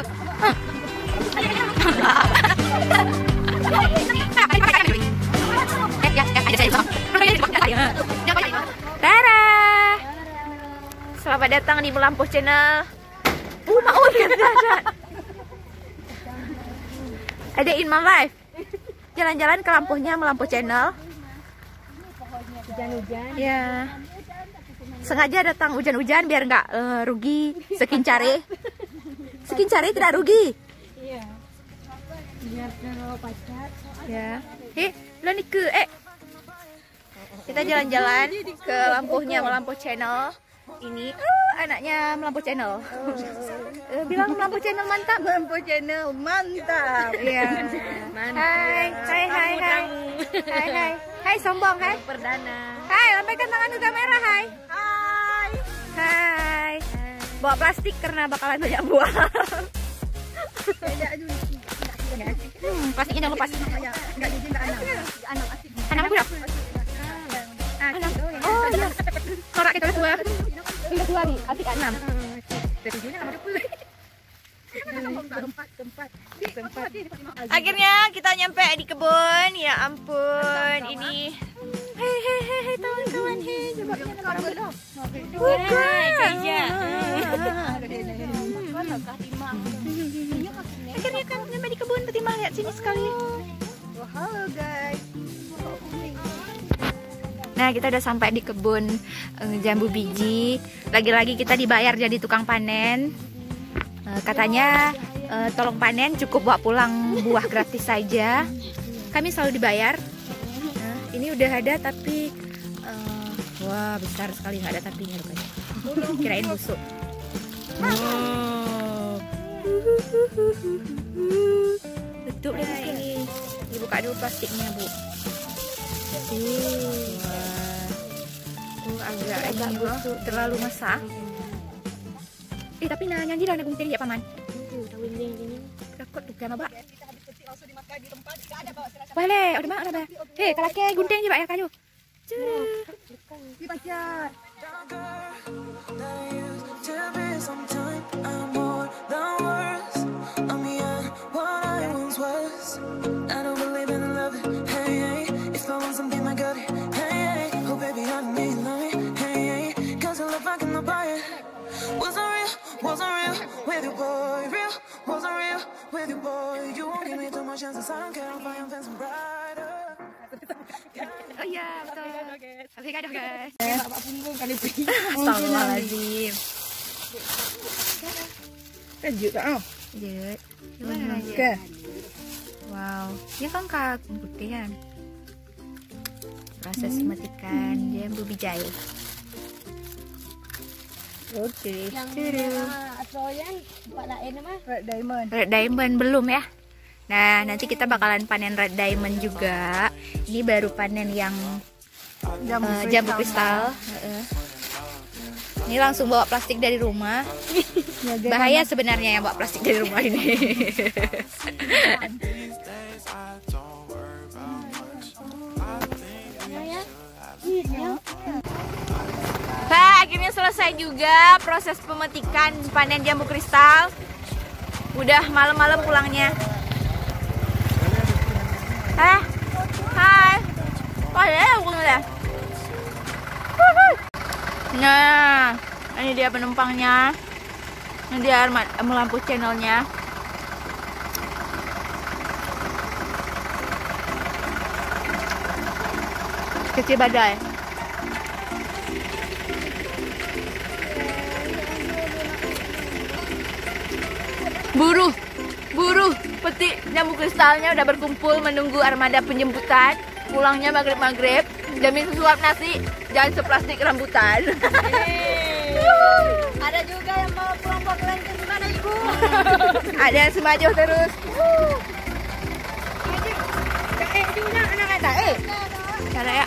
itu. Tara, selamat datang di Melampuh Channel. Maun ada in my life. Jalan-jalan ke lampuhnya Melampuh Channel. Hujan-hujan. Ya. Sengaja datang hujan-hujan biar nggak rugi sekincare. Sekincare tidak rugi. Iya. Biar kalau pacar. Ya. Lo nih ke kita jalan-jalan ke lampuhnya Melampuh Channel. Ini anaknya Melampuh Channel. Bilang Melampuh Channel mantap. Melampuh Channel mantap. Iya. Hai, hai, hai, hai. Hai, hai. Hai sombong, hai. Perdana. Hai, lambaikan tangan ke kamera, hai. Hai. Hai. Bawa plastik karena bakalan banyak buah. Plastiknya jangan lepas. Enggak jadi enggak anak asik. Anak aku berapa? Anak. Oh iya. Norak kita dua. Udah 2 nih, asik 6. Tujuhnya nama tempat. Akhirnya kita nyampe di kebun. Ya ampun, ini. Hei teman-teman, coba akhirnya kan nyampe di kebun. Terima lihat sini sekali. Halo guys. Nah, kita udah sampai di kebun jambu biji. Lagi-lagi kita dibayar jadi tukang panen. Katanya tolong panen, cukup bawa pulang buah gratis saja. Kami selalu dibayar. Ini udah ada tapi wah besar sekali, nggak ada tapinya rupanya. Kirain busuk. Wow. Tutup deh sini. Dibuka dulu plastiknya, Bu. Agak busuk, terlalu masak. Tapi nyanyi dah nagung teri ya paman. Takut tuh kan Mbak. Boleh, udah mak udah. Hei, kalau ke gunting je Pak ya kayu. Dibaca. Wasn't real with you, boy. Real wasn't real with you, boy. You won't give me too much chances. I don't care if I am fancy brighter. Oh iya, betul. Oke, kado guys. Bapak punggung kali pergi. Astagfirullahaladzim. Lanjut tak? Lanjut. Gimana lanjut? Oke. Wow, ya kan kak putihan. Proses memetikan jambu bijai. Oke. Red Diamond. Red Diamond belum ya. Nah, nanti kita bakalan panen Red Diamond juga. Ini baru panen yang jambu kristal. Ini langsung bawa plastik dari rumah. Bahaya sebenarnya yang bawa plastik dari rumah ini. Akhirnya selesai juga proses pemetikan panen jambu kristal. Udah malam-malam pulangnya. Hai. Nah, ini dia penumpangnya. Ini dia Melampuh Channelnya. Kecil badai. Buruh petik jambu kristalnya udah berkumpul menunggu armada penjemputan. Pulangnya maghrib. Jamin sesuap nasi, jangan seplastik rambutan. Ada juga yang mau pulang kelengkeng gimana ibu? Ada yang semajuh terus. Ini anak kata, Cara ya.